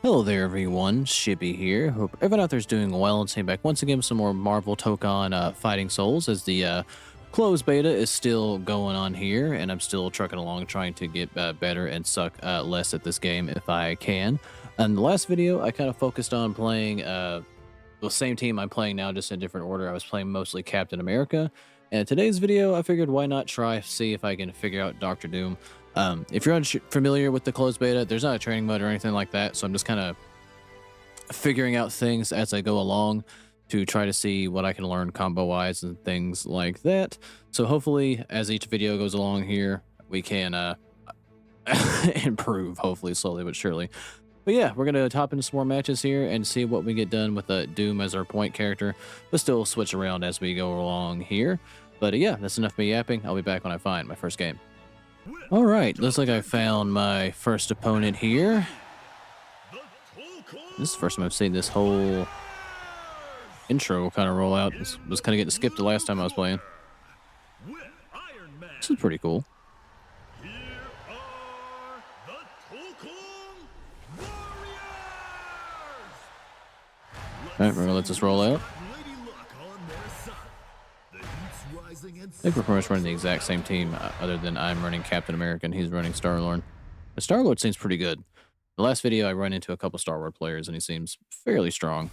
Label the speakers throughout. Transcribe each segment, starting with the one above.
Speaker 1: Hello there, everyone. Shippy here. Hope everyone out there is doing well and staying back once again with some more Marvel Tokon Fighting Souls as the closed beta is still going on here, and I'm still trucking along trying to get better and suck less at this game if I can. In the last video, I kind of focused on playing the same team I'm playing now, just in a different order. I was playing mostly Captain America, and in today's video, I figured why not try see if I can figure out Doctor Doom. If you're unfamiliar with the closed beta, there's not a training mode or anything like that, so I'm just kind of figuring out things as I go along to try to see what I can learn combo-wise and things like that. So hopefully, as each video goes along here, we can improve, hopefully slowly but surely. But yeah, we're going to hop into some more matches here and see what we get done with Doom as our point character, but still switch around as we go along here. But yeah, that's enough of me yapping. I'll be back when I find my first game. All right, looks like I found my first opponent here. This is the first time I've seen this whole intro kind of roll out. This was kind of getting skipped the last time I was playing. This is pretty cool. All right, we're gonna let this roll out. I think we're pretty much running the exact same team, other than I'm running Captain America and he's running Star-Lord. The Star-Lord seems pretty good. The last video, I run into a couple Star-Lord players, and he seems fairly strong.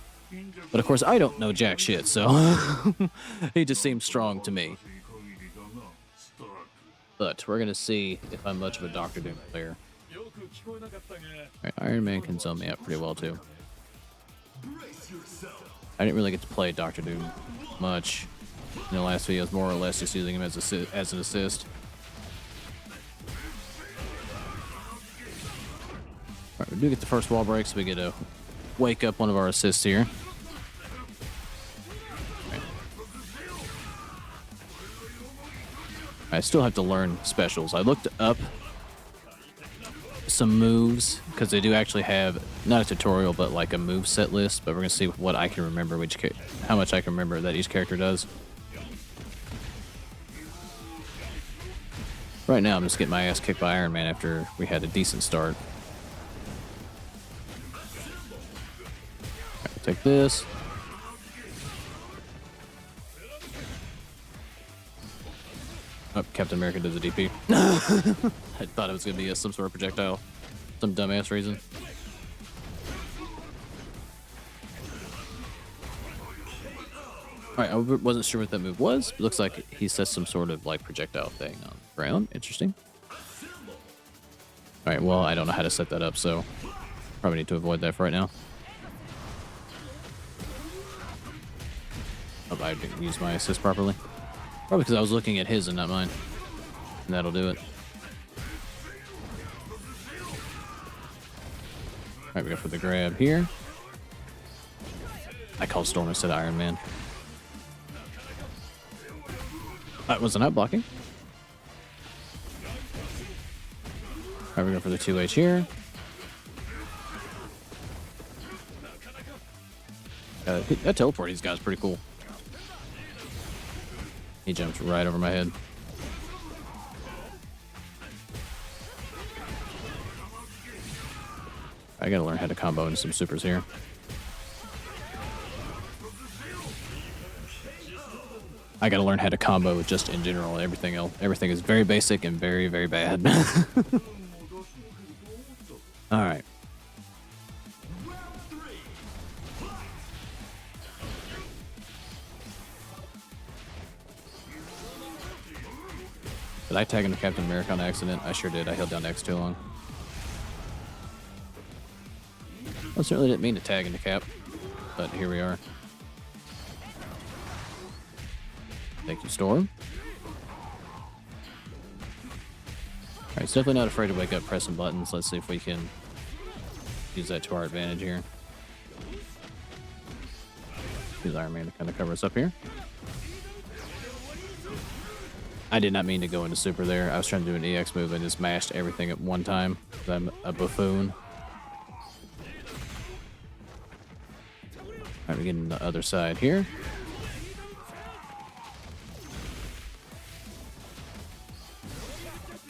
Speaker 1: But of course, I don't know jack shit, so he just seems strong to me. But we're going to see if I'm much of a Doctor Doom player. Alright, Iron Man can zone me out pretty well, too. I didn't really get to play Doctor Doom much. In the last video, I was more or less just using him as an assist. Alright, we do get the first wall break, so we get to wake up one of our assists here. Right. I still have to learn specials. I looked up some moves, because they do actually have, not a tutorial, but like a move set list, but we're going to see what I can remember, how much I can remember that each character does. Right now, I'm just getting my ass kicked by Iron Man after we had a decent start. Right, take this. Oh, Captain America does a DP. I thought it was going to be some sort of projectile. Some dumbass reason. Alright, I wasn't sure what that move was. It looks like he says some sort of like projectile thing on the ground. Interesting. Alright, well, I don't know how to set that up, so probably need to avoid that for right now. Hope I didn't use my assist properly. Probably because I was looking at his and not mine. And that'll do it. Alright, we go for the grab here. I called Storm instead of Iron Man. Was I not blocking? Alright, we go for the 2H here. That teleport these guys is pretty cool. He jumped right over my head. I gotta learn how to combo into some supers here. I gotta learn how to combo just in general. Everything else, everything is very basic and very, very bad. All right. Did I tag into Captain America on accident? I sure did. I held down X too long. I certainly didn't mean to tag into Cap, but here we are. Thank you, Storm. Alright, it's definitely not afraid to wake up pressing buttons. Let's see if we can use that to our advantage here. Use Iron Man to kind of cover us up here. I did not mean to go into super there. I was trying to do an EX move and just mashed everything at one time. I'm a buffoon. Alright, we get on the other side here.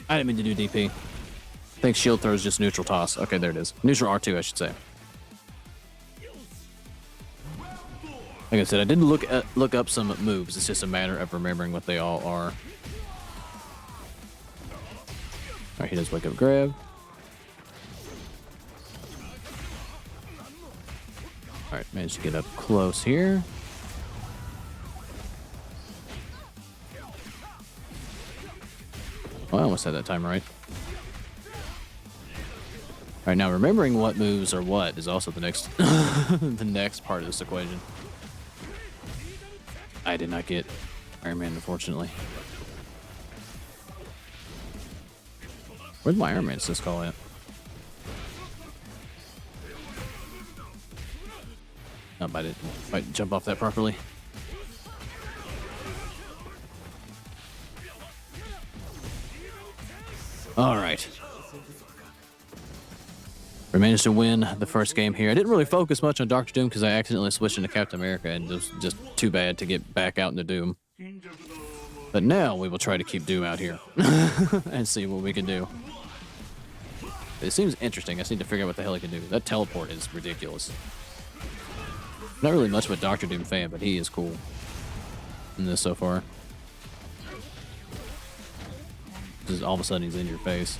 Speaker 1: I didn't mean to do DP. I think shield throw is just neutral toss. Okay, there it is. Neutral R2, I should say. Like I said, I did look up some moves. It's just a matter of remembering what they all are. All right, he does wake up grab. All right, managed to get up close here. Oh, I almost had that time right. All right, now remembering what moves are what is also the next the next part of this equation. I did not get Iron Man, unfortunately. Where'd my Iron Man assist call at? Oh, I didn't quite jump off that properly. All right. We managed to win the first game here. I didn't really focus much on Doctor Doom because I accidentally switched into Captain America, and it was just too bad to get back out into Doom. But now we will try to keep Doom out here and see what we can do. It seems interesting. I just need to figure out what the hell he can do. That teleport is ridiculous. Not really much of a Doctor Doom fan, but he is cool in this so far. Just all of a sudden he's in your face.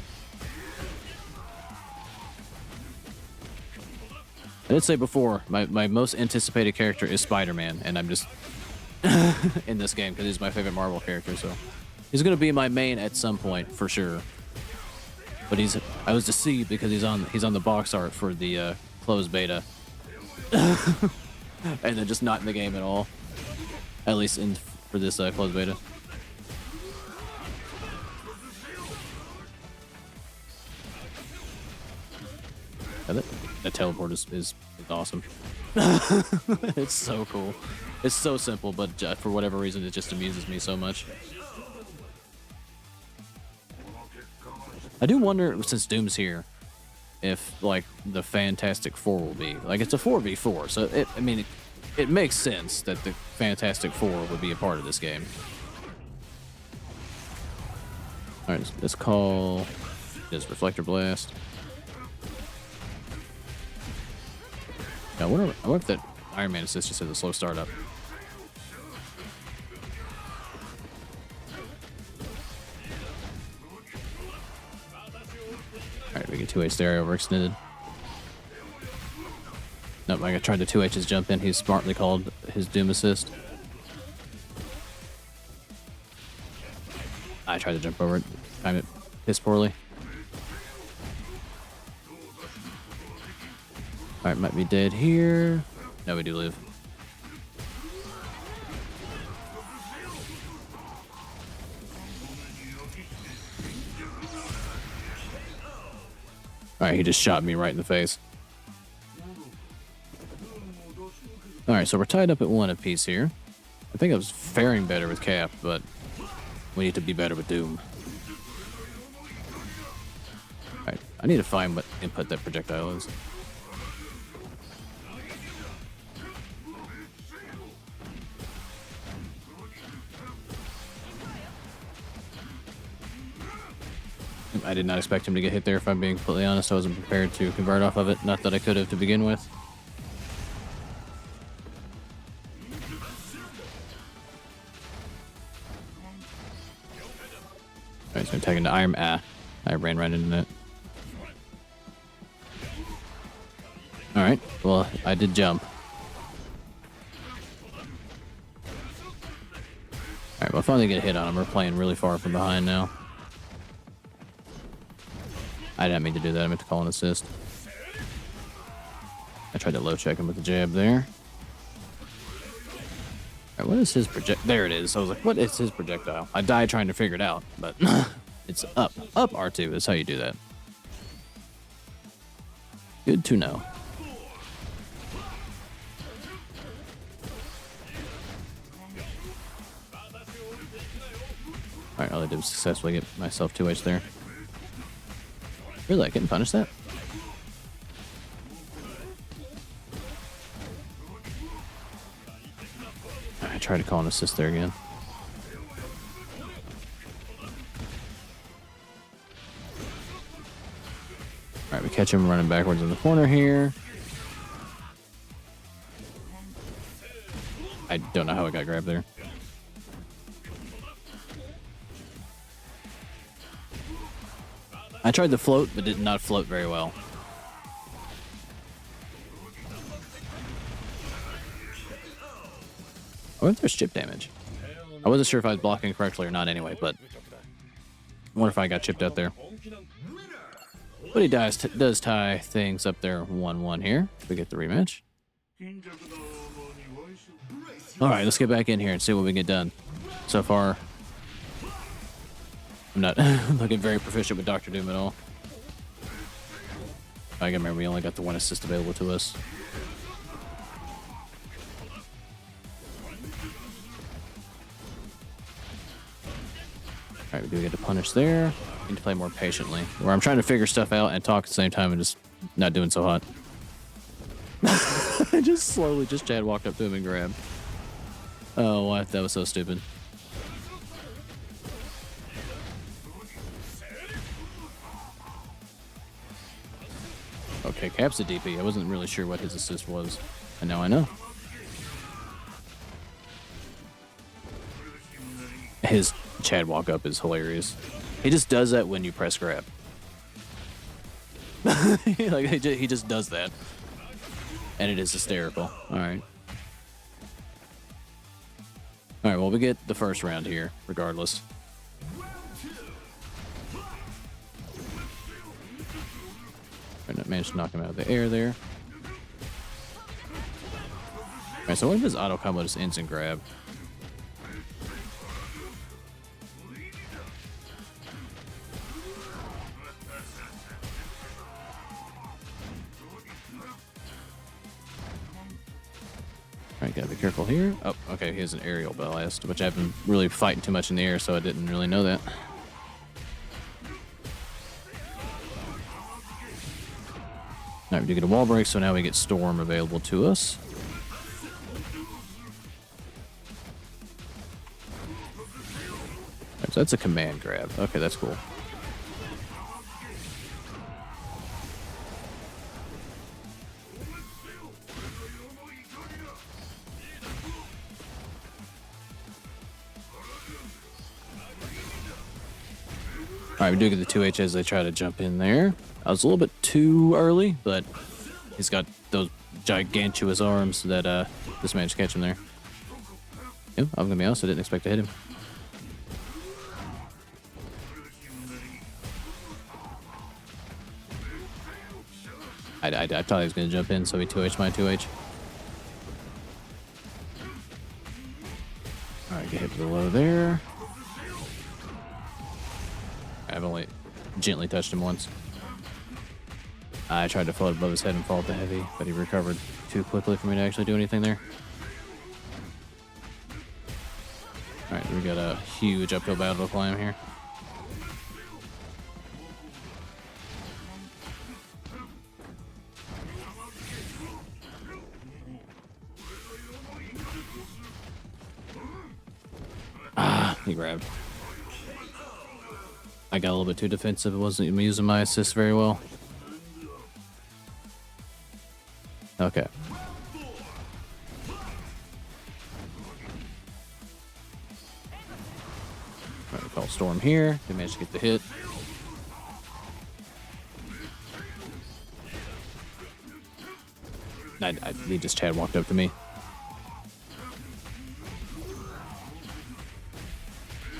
Speaker 1: I did say before, my most anticipated character is Spider-Man, and I'm just in this game because he's my favorite Marvel character, so he's gonna be my main at some point for sure. But I was deceived because he's on the box art for the closed beta, and then just not in the game at all. At least for this closed beta. That teleport is awesome. It's so cool. It's so simple, but for whatever reason, it just amuses me so much. I do wonder, since Doom's here, if like the Fantastic Four will be like it's a 4v4, so it makes sense that the Fantastic Four would be a part of this game. All right, let's call this Reflector Blast. Yeah, I wonder if that Iron Man assist just has a slow startup. Alright, we get 2H there, overextended. Nope, I tried to 2H's jump in. He's smartly called his Doom assist. I tried to jump over it, timed it piss poorly. Alright, might be dead here. No, we do live. Alright, he just shot me right in the face. Alright, so we're tied up at 1 apiece here. I think I was faring better with Cap, but we need to be better with Doom. Alright, I need to find what input that projectile is. I did not expect him to get hit there, if I'm being completely honest. I wasn't prepared to convert off of it. Not that I could have to begin with. Alright, so I'm taking the Iron... I ran right into that. Alright, well, I did jump. Alright, well, I finally get a hit on him. We're playing really far from behind now. I didn't mean to do that. I meant to call an assist. I tried to low check him with the jab there. Alright, what is his There it is. I was like, what is his projectile? I died trying to figure it out, but it's up. Up R2 is how you do that. Good to know. Alright, all I did was successfully get myself 2H there. Really, I couldn't punish that? I tried to call an assist there again. Alright, we catch him running backwards in the corner here. I don't know how I got grabbed there. I tried to float, but did not float very well. I wonder if there's chip damage. I wasn't sure if I was blocking correctly or not anyway, but I wonder if I got chipped out there. But he does tie things up there 1-1 here. We get the rematch. All right, let's get back in here and see what we get done. So far, I'm not looking very proficient with Dr. Doom at all. I can remember we only got the one assist available to us. All right, we do get to punish there. Need to play more patiently. Where I'm trying to figure stuff out and talk at the same time and just not doing so hot. I just slowly, Chad walked up to him and grabbed. Oh, what? That was so stupid. Okay, Cap's a DP. I wasn't really sure what his assist was. And now I know. His Chad walk up is hilarious. He just does that when you press grab. Like he just does that. And it is hysterical. Alright. Alright, well, we get the first round here, regardless. I managed to knock him out of the air there. Alright, so what if his auto combo just instant grab? Alright, gotta be careful here. Oh, okay, he has an aerial blast, which I've been really fighting too much in the air, so I didn't really know that. Alright, we do get a wall break, so now we get Storm available to us. Right, so that's a command grab. Okay, that's cool. Alright, we do get the 2H as they try to jump in there. I was a little bit too early, but he's got those gigantuous arms that just managed to catch him there. Yep, I'm gonna be honest, I didn't expect to hit him. I thought he was gonna jump in, so he 2H my 2H. Alright, get hit below there. I've only gently touched him once. I tried to float above his head and fall to heavy, but he recovered too quickly for me to actually do anything there. Alright, we got a huge uphill battle to climb here. Ah, he grabbed. I got a little bit too defensive. I wasn't even using my assist very well. Okay. Alright, we call Storm here. We managed to get the hit. He just Chad walked up to me.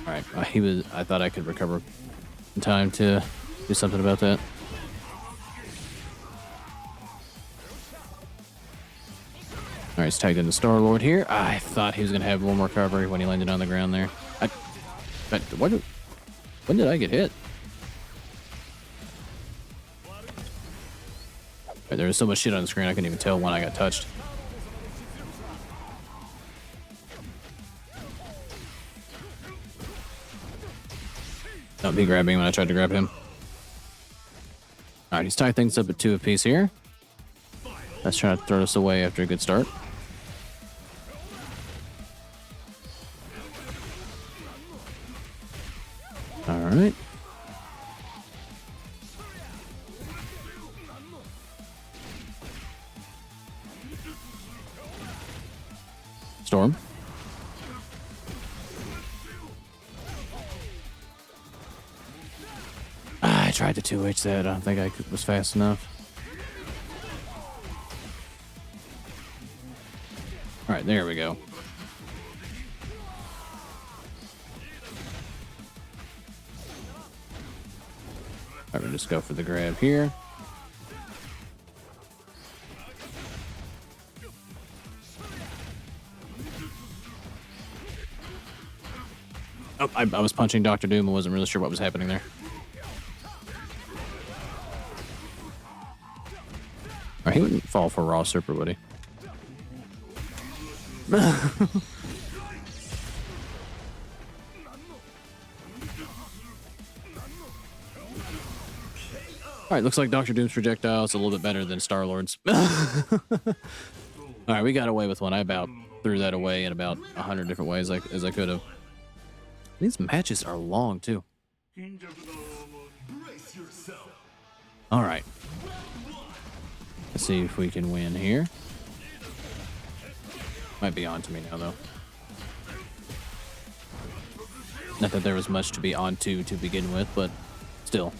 Speaker 1: Alright, I thought I could recover in time to do something about that. Alright, he's tagged into Star-Lord here. I thought he was going to have one more recovery when he landed on the ground there. When did I get hit? Right, there was so much shit on the screen I couldn't even tell when I got touched. Don't be grabbing when I tried to grab him. Alright, he's tied things up at 2 apiece here. Let's try to throw us away after a good start. Alright. Storm. I tried to 2H that. I don't think I was fast enough. All right, there we go. All right, we'll just go for the grab here. Oh, I was punching Dr. Doom and wasn't really sure what was happening there. All right, he wouldn't fall for Raw Super, would he? All right, looks like Dr. Doom's projectile is a little bit better than Star-Lord's. All right, we got away with one. I about threw that away in about 100 different ways as I could have. These matches are long, too. All right. Let's see if we can win here. Might be on to me now, though. Not that there was much to be on to begin with, but still.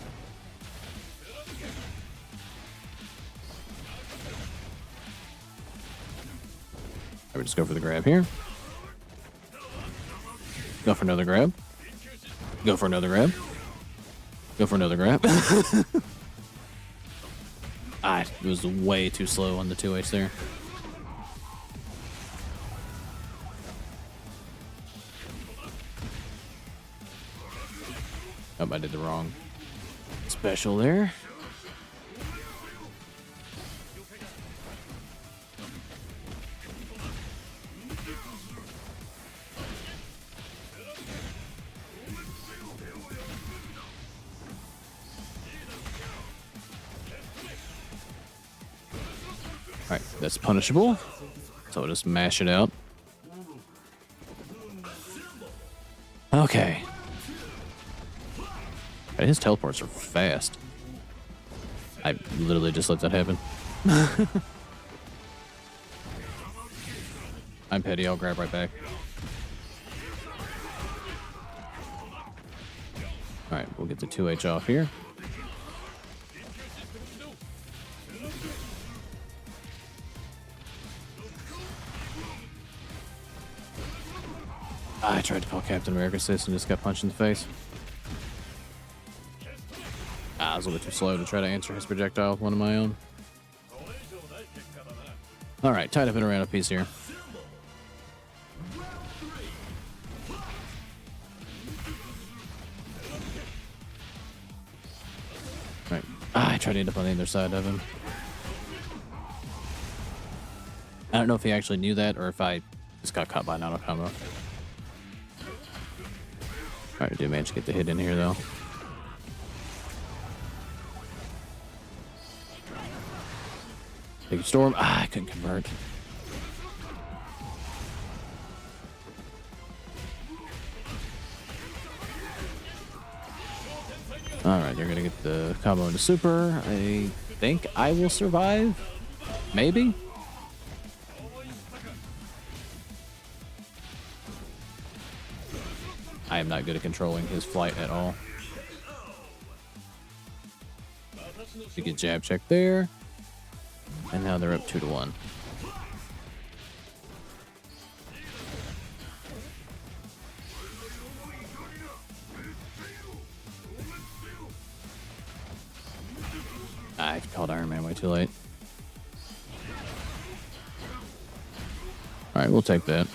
Speaker 1: I would just go for the grab here. Go for another grab. Go for another grab. Go for another grab. It was way too slow on the 2H there. Oh, I did the wrong special there. Alright, that's punishable. So we'll just mash it out. Okay. Right, his teleports are fast. I literally just let that happen. I'm petty, I'll grab right back. Alright, we'll get the 2H off here. I tried to call Captain America assist and just got punched in the face. I was a little bit too slow to try to answer his projectile with one of my own. Alright, tied up and around a piece here. Alright. I tried to end up on the other side of him. I don't know if he actually knew that or if I just got caught by an auto combo. Alright, I did manage to get the hit in here though. Big storm. I couldn't convert. Alright, they're gonna get the combo into super. I think I will survive. Maybe? I am not good at controlling his flight at all. We get jab check there. And now they're up 2-1. I called Iron Man way too late. Alright, we'll take that.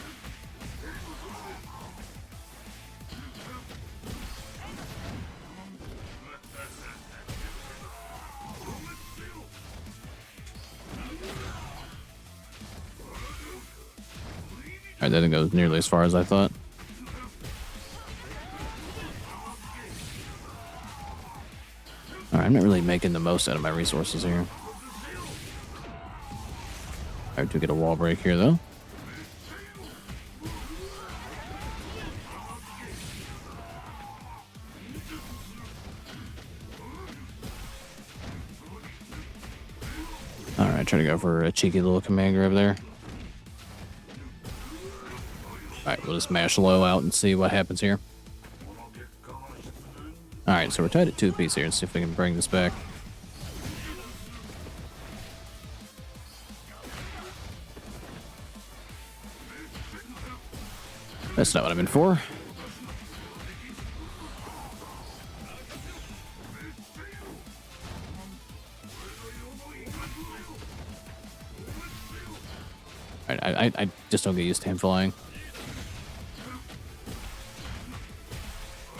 Speaker 1: Alright, that didn't go nearly as far as I thought. Alright, I'm not really making the most out of my resources here. I do get a wall break here, though. Alright, try to go for a cheeky little command grab there. Alright, we'll just mash low out and see what happens here. Alright, so we're tied at 2 apiece here. Let's see if we can bring this back. That's not what I'm in for. Alright, I just don't get used to him flying.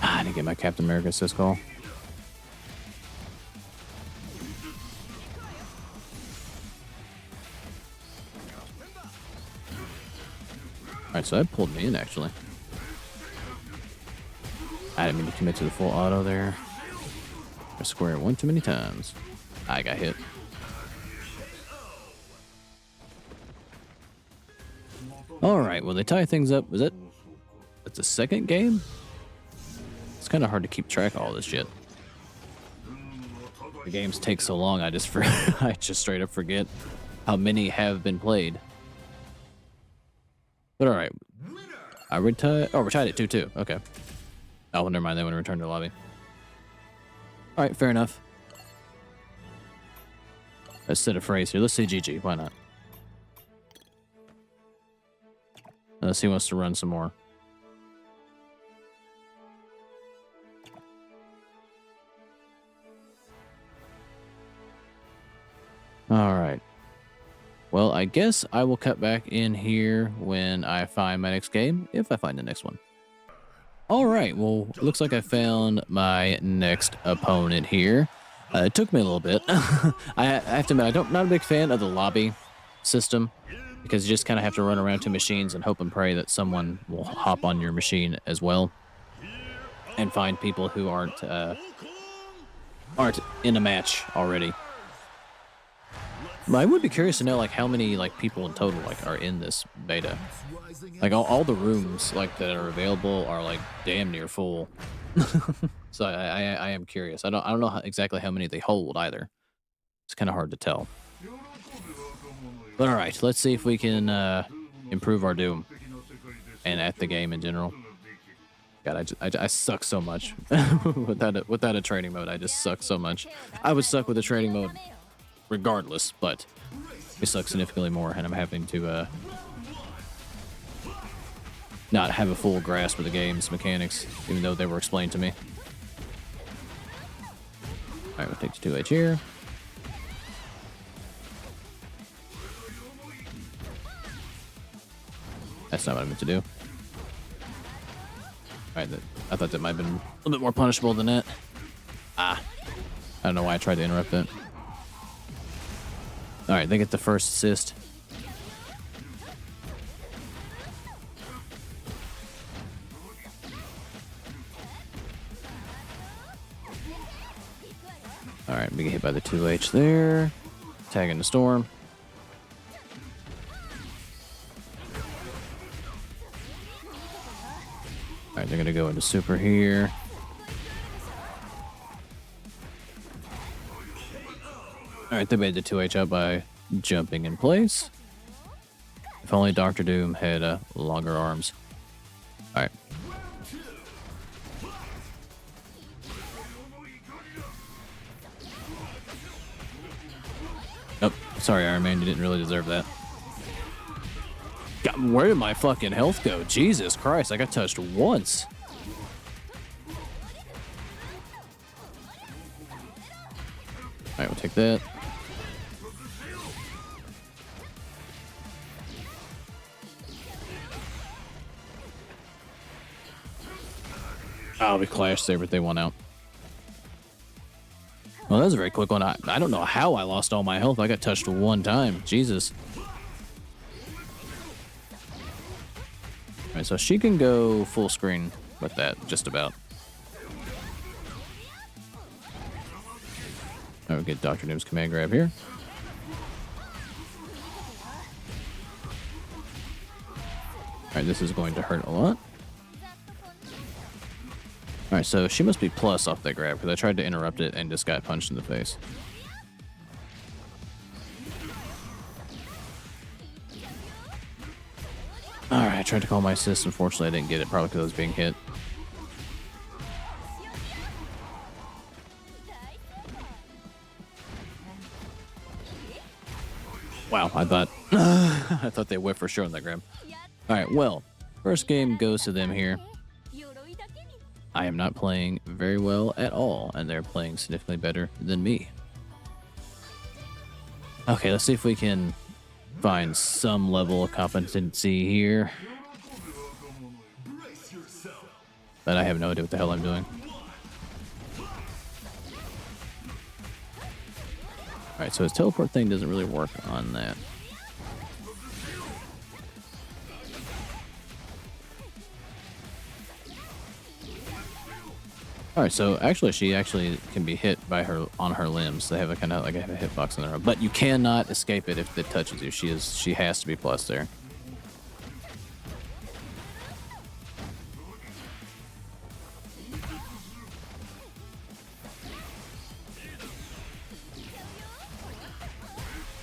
Speaker 1: I didn't get my Captain America assist call. Alright, so that pulled me in, actually. I didn't mean to commit to the full auto there. I square one too many times. I got hit. Alright, well, they tie things up. Was it? That's the second game? It's kind of hard to keep track of all this shit. The games take so long, I just I just straight up forget how many have been played. But alright. We're tied at 2-2. Okay. Oh, well, never mind. They want to return to the lobby. Alright, fair enough. Let's set a phrase here. Let's say GG. Why not? Unless he wants to run some more. Alright. Well, I guess I will cut back in here when I find my next game, if I find the next one. Alright, well, looks like I found my next opponent here. It took me a little bit. I have to admit, I'm not a big fan of the lobby system, because you just kind of have to run around 2 machines and hope and pray that someone will hop on your machine as well, and find people who aren't in a match already. But I would be curious to know, like, how many, like, people in total, like, are in this beta. Like, all the rooms, like, that are available are, like, damn near full. So I am curious. I don't know exactly how many they hold either. It's kind of hard to tell. But all right, let's see if we can improve our Doom and at the game in general. God, I suck so much without a training mode. I just suck so much. I would suck with a training mode regardless, but it sucks significantly more, and I'm having to not have a full grasp of the game's mechanics, even though they were explained to me. All right, we'll take the 2H here. That's not what I meant to do. Alright, I thought that might have been a little bit more punishable than that. I don't know why I tried to interrupt that. Alright, they get the first assist. Alright, we get hit by the 2H there. Tagging the storm. Alright, they're gonna go into super here. Alright, they made the 2H up by jumping in place. If only Dr. Doom had longer arms. Alright. Oh, sorry, Iron Man, you didn't really deserve that. God, where did my fucking health go? Jesus Christ, I got touched once. Alright, we'll take that. Oh, we clashed there, but they won out. Well, that was a very quick one. I don't know how I lost all my health. I got touched one time. Jesus. Alright, so she can go full screen with that, just about. Alright, we'll get Dr. Doom's command grab here. Alright, this is going to hurt a lot. Alright, so she must be plus off that grab, because I tried to interrupt it and just got punched in the face. Alright, I tried to call my assist. Unfortunately, I didn't get it, probably because I was being hit. Wow, I thought I thought they whiffed for sure on that grab. Alright, well, first game goes to them here. I am not playing very well at all, and they're playing significantly better than me. Okay, let's see if we can find some level of competency here. But I have no idea what the hell I'm doing. Alright, so his teleport thing doesn't really work on that. Alright, so actually she actually can be hit by her on her limbs. They have a kind of like a hitbox in their own. But you cannot escape it if it touches you. She has to be plus there.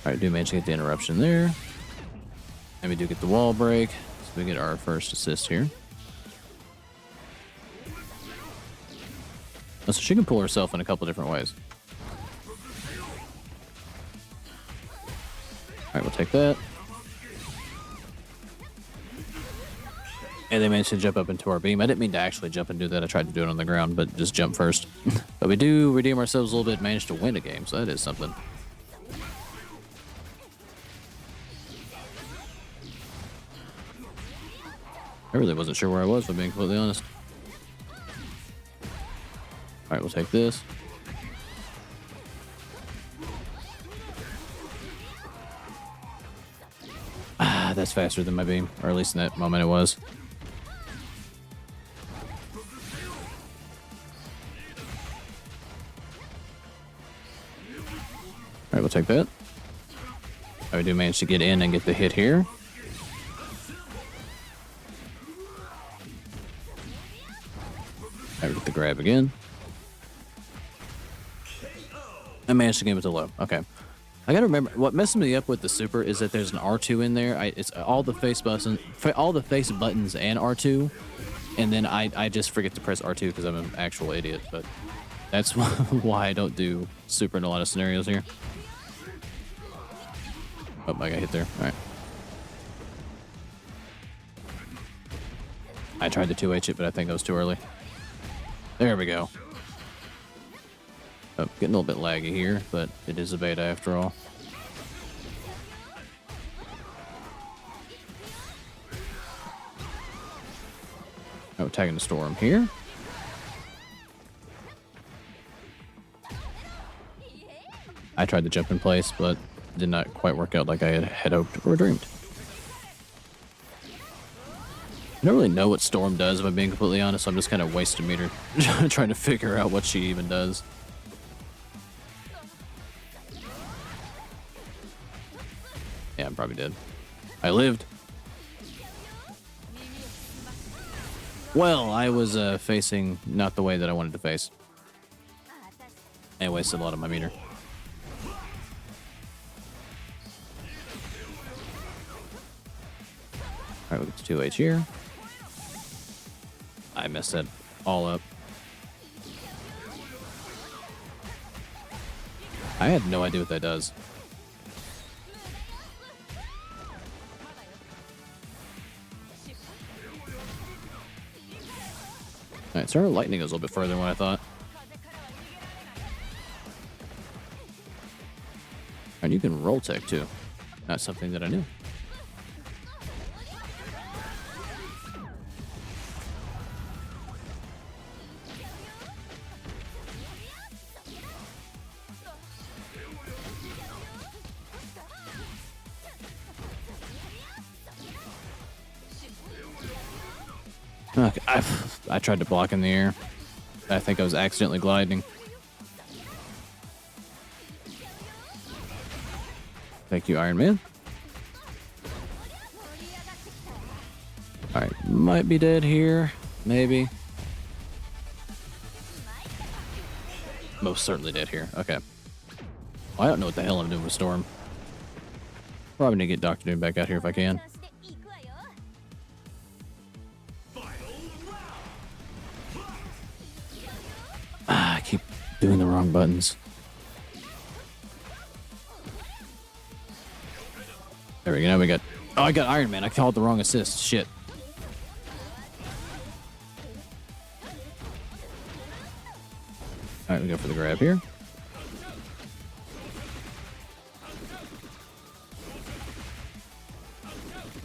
Speaker 1: Alright, do manage to get the interruption there. And we do get the wall break. So we get our first assist here. Oh, so she can pull herself in a couple different ways. Alright, we'll take that. And they managed to jump up into our beam. I didn't mean to actually jump and do that. I tried to do it on the ground, but just jump first. But we do redeem ourselves a little bit, managed to win a game, so that is something. I really wasn't sure where I was, if I'm being completely honest. Alright, we'll take this. Ah, that's faster than my beam. Or at least in that moment it was. Alright, we'll take that. I do manage to get in and get the hit here. Alright, get the grab again. I managed to get it with the low. Okay. I gotta remember, what messes me up with the super is that there's an R2 in there. It's all the face buttons and R2, and then I just forget to press R2 because I'm an actual idiot. But that's why I don't do super in a lot of scenarios here. Oh, I got hit there. All right. I tried to 2H it, but I think that was too early. There we go. Oh, getting a little bit laggy here, but it is a beta after all. Oh, tagging the storm here. I tried to jump in place, but did not quite work out like I had hoped or dreamed. I don't really know what Storm does, if I'm being completely honest. So I'm just kind of wasting meter trying to figure out what she even does. Yeah, I'm probably dead. I lived. Well, I was facing not the way that I wanted to face. I wasted a lot of my meter. Alright, we get to 2H here. I messed that all up. I had no idea what that does. Alright, so our lightning goes a little bit further than what I thought. And you can roll tech too. Not something that I knew. Okay, I tried to block in the air. I think I was accidentally gliding. Thank you, Iron Man. Alright, might be dead here. Maybe. Most certainly dead here. Okay. Well, I don't know what the hell I'm doing with Storm. Probably need to get Dr. Doom back out here if I can. Doing the wrong buttons. There we go. Now we got... Oh, I got Iron Man. I called the wrong assist. Shit. All right, we go for the grab here.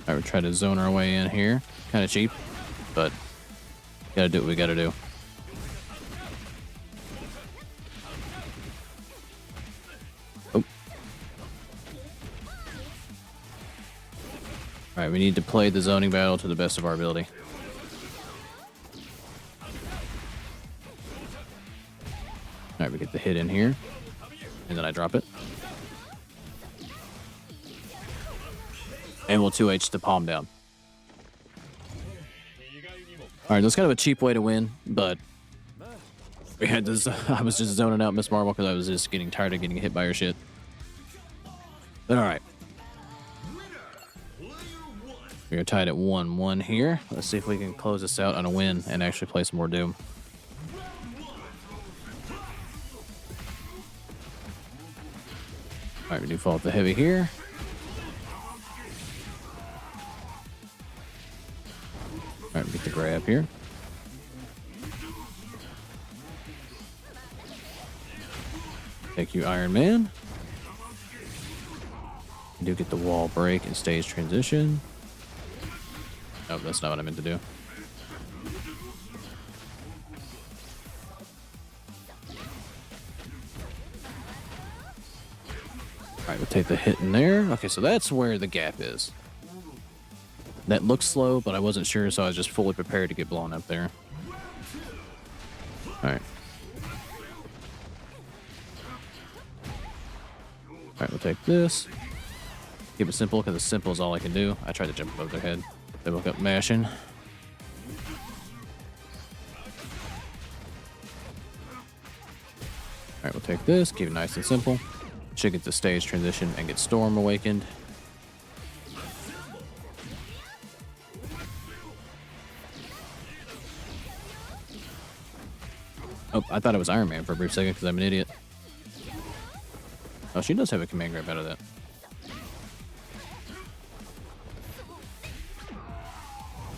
Speaker 1: All right, we try to zone our way in here. Kind of cheap, but gotta do what we gotta do. Oh. All right, we need to play the zoning battle to the best of our ability. All right, we get the hit in here, and then I drop it. And we'll 2H the palm down. All right, that's kind of a cheap way to win, but we had this. I was just zoning out Miss Marvel because I was just getting tired of getting hit by her shit. But all right. We're tied at 1-1 here. Let's see if we can close this out on a win and actually play some more Doom. All right, we do fall with the heavy here. All right, we get the grab here. Thank you, Iron Man. We do get the wall break and stage transition. Oh, that's not what I meant to do. All right, we'll take the hit in there. Okay, so that's where the gap is. That looks slow, but I wasn't sure, so I was just fully prepared to get blown up there. All right. All right, we'll take this. Keep it simple, because simple is all I can do. I tried to jump above their head. They woke up mashing. All right, we'll take this, keep it nice and simple. Should get the stage transition and get Storm awakened. Oh, I thought it was Iron Man for a brief second because I'm an idiot. Oh, she does have a command grab out of that.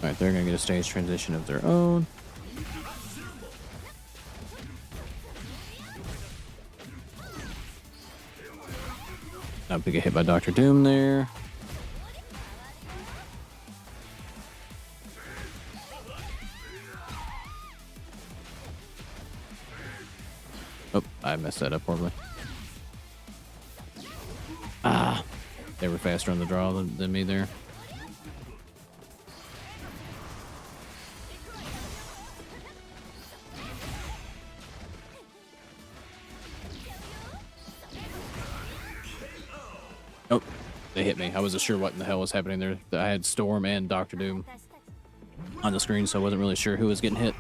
Speaker 1: Alright, they're going to get a stage transition of their own. Not to get hit by Dr. Doom there. Oh, I messed that up horribly. Ah, they were faster on the draw than me there. Oh, they hit me. I wasn't sure what in the hell was happening there. I had Storm and Dr. Doom on the screen, so I wasn't really sure who was getting hit.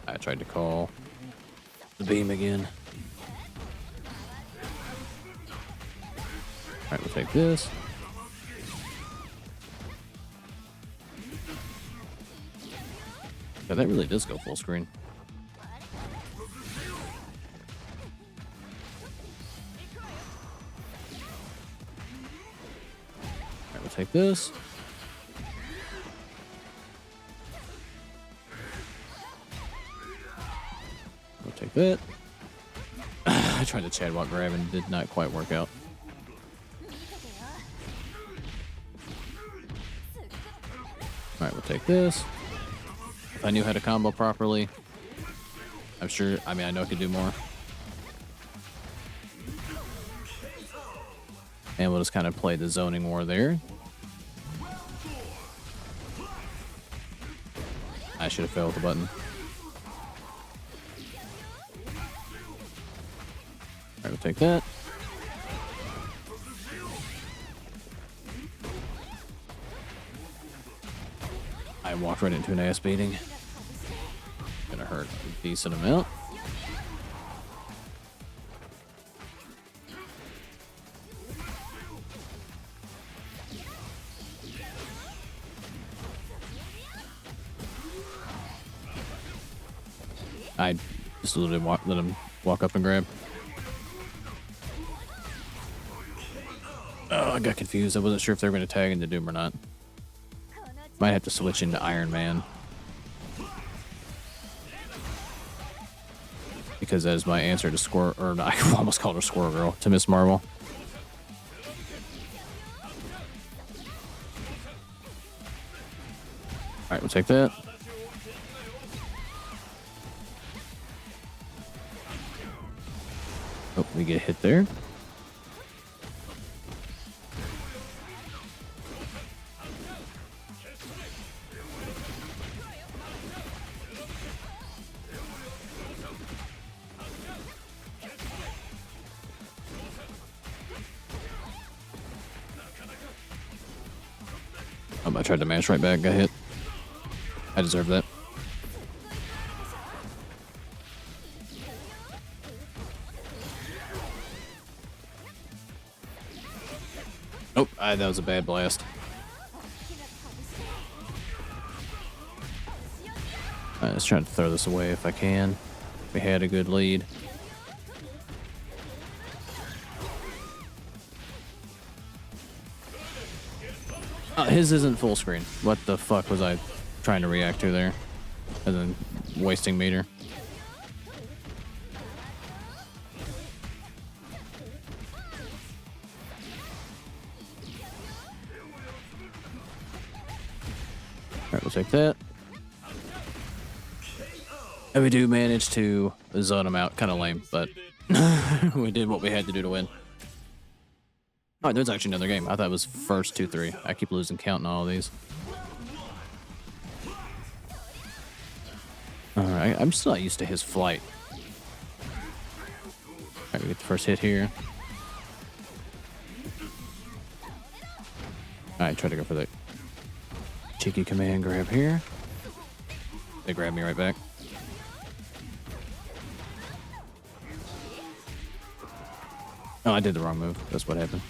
Speaker 1: I tried to call the beam again. All right, we'll take this. Yeah, that really does go full screen. All right, we'll take this. We'll take that. I tried to Chad walk grab and did not quite work out. All right, we'll take this. If I knew how to combo properly, I'm sure, I mean, I know I could do more. And we'll just kind of play the zoning war there. I should have fell with the button. All right, we'll take that. I walked right into an ass beating. Gonna hurt a decent amount. I just literally let him walk up and grab. Oh, I got confused. I wasn't sure if they were going to tag into Doom or not. Might have to switch into Iron Man. Because that is my answer to Squirrel, or I almost called her Squirrel Girl, to Miss Marvel. Alright, we'll take that. Oh, we get hit there. Oh, I tried to mash right back, got hit. I deserve that. Oh, that was a bad blast. Alright, let's try to throw this away if I can. We had a good lead. His isn't full screen. What the fuck was I trying to react to there? And then wasting meter. Alright, we'll take that. And we do manage to zone him out. Kind of lame, but we did what we had to do to win. Oh, there's actually another game. I thought it was first 2-3. I keep losing count in all of these. Alright, I'm still not used to his flight. Alright, we get the first hit here. Alright, try to go for the cheeky command grab here. They grab me right back. Oh, I did the wrong move. That's what happened.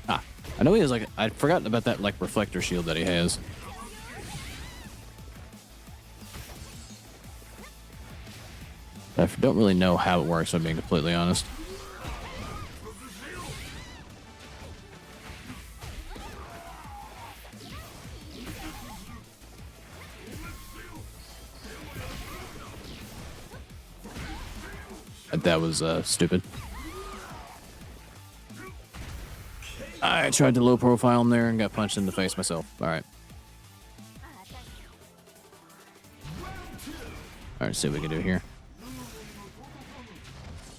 Speaker 1: Ah, I know he has like, I'd forgotten about that like reflector shield that he has. I don't really know how it works, if I'm being completely honest. That was stupid. I tried to low profile him there and got punched in the face myself. Alright. Alright, see what we can do here.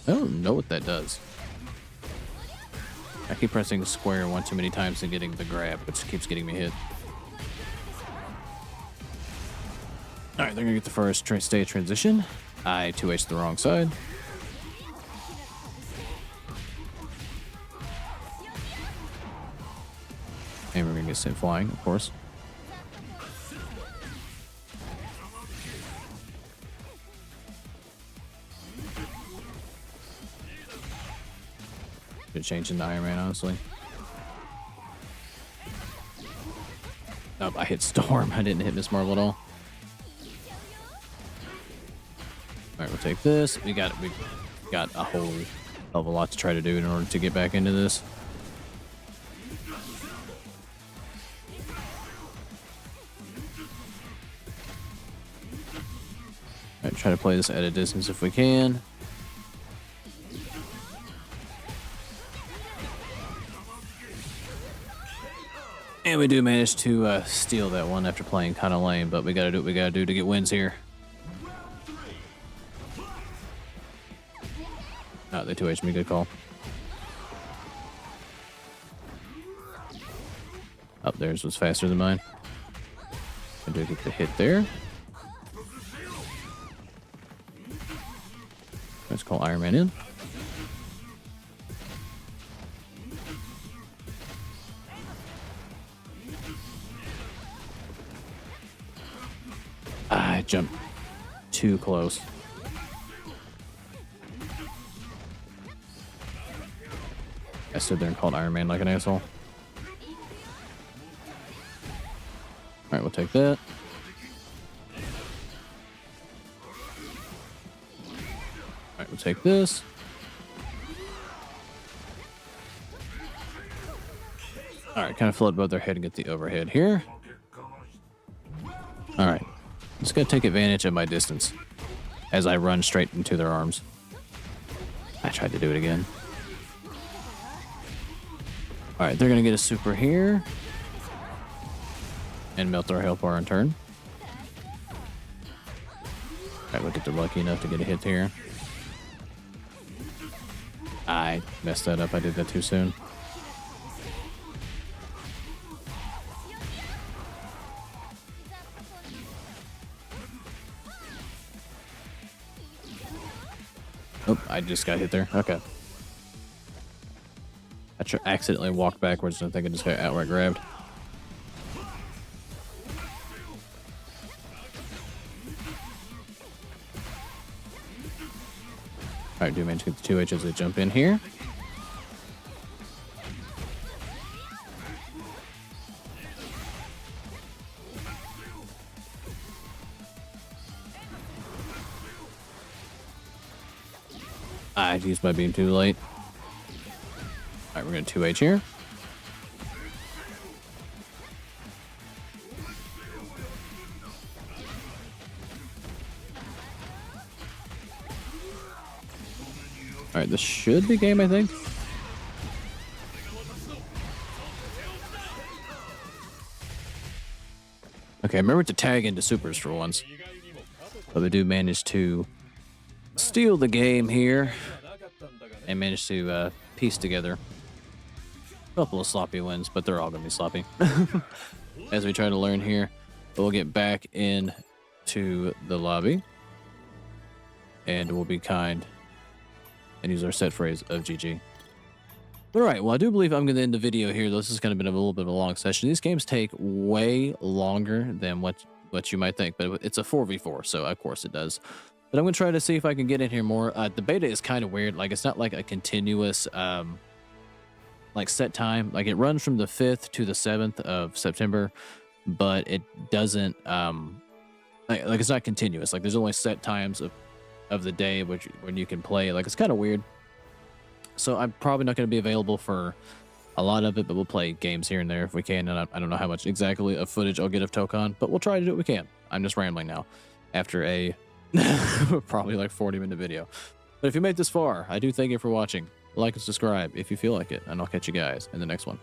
Speaker 1: I don't know what that does. I keep pressing square one too many times and getting the grab, which keeps getting me hit. Alright, they're gonna get the first stage transition. I 2H'd the wrong side. And we're gonna get sent flying, of course. Should change into Iron Man, honestly. Nope, I hit Storm. I didn't hit Miss Marvel at all. Alright, we'll take this. We got a whole hell of a lot to try to do in order to get back into this. Alright, try to play this at a distance if we can. And we do manage to steal that one after playing kind of lame, but we gotta do what we gotta do to get wins here. Oh, they 2H'd me, good call. Up theirs was faster than mine. I do get the hit there. Let's call Iron Man in. I jumped too close. I stood there and called Iron Man like an asshole. Alright, we'll take that. All right, we'll take this. All right, kind of float above their head and get the overhead here. All right, just gotta take advantage of my distance as I run straight into their arms. I tried to do it again. All right, they're gonna get a super here and melt our health bar in turn. All right, we'll get lucky enough to get a hit here. I messed that up. I did that too soon. Oh, I just got hit there. Okay. I accidentally walked backwards and I think I just got outright grabbed. Alright, do manage to get the 2H as they jump in here. I used my beam too late. Alright, we're going to 2H here. Alright, this should be game, I think. Okay, remember to tag into supers for once. But we do manage to steal the game here and manage to piece together a couple of sloppy wins, but they're all going to be sloppy as we try to learn here. But we'll get back into the lobby and we'll be kind and use our set phrase of GG. All right, well, I do believe I'm going to end the video here. This has kind of been a little bit of a long session. These games take way longer than what you might think, but it's a 4v4, so of course it does. But I'm going to try to see if I can get in here more. The beta is kind of weird. Like, it's not like a continuous, like, set time. Like, it runs from the 5th to the 7th of September, but it doesn't, like it's not continuous. Like, there's only set times of the day when you can play. Like, it's kind of weird. So I'm probably not going to be available for a lot of it, but we'll play games here and there if we can. And I don't know how much exactly of footage I'll get of Tokon, but we'll try to do what we can. I'm just rambling now after a probably like 40-minute video. But if you made this far, I do thank you for watching. Like and subscribe if you feel like it, and I'll catch you guys in the next one.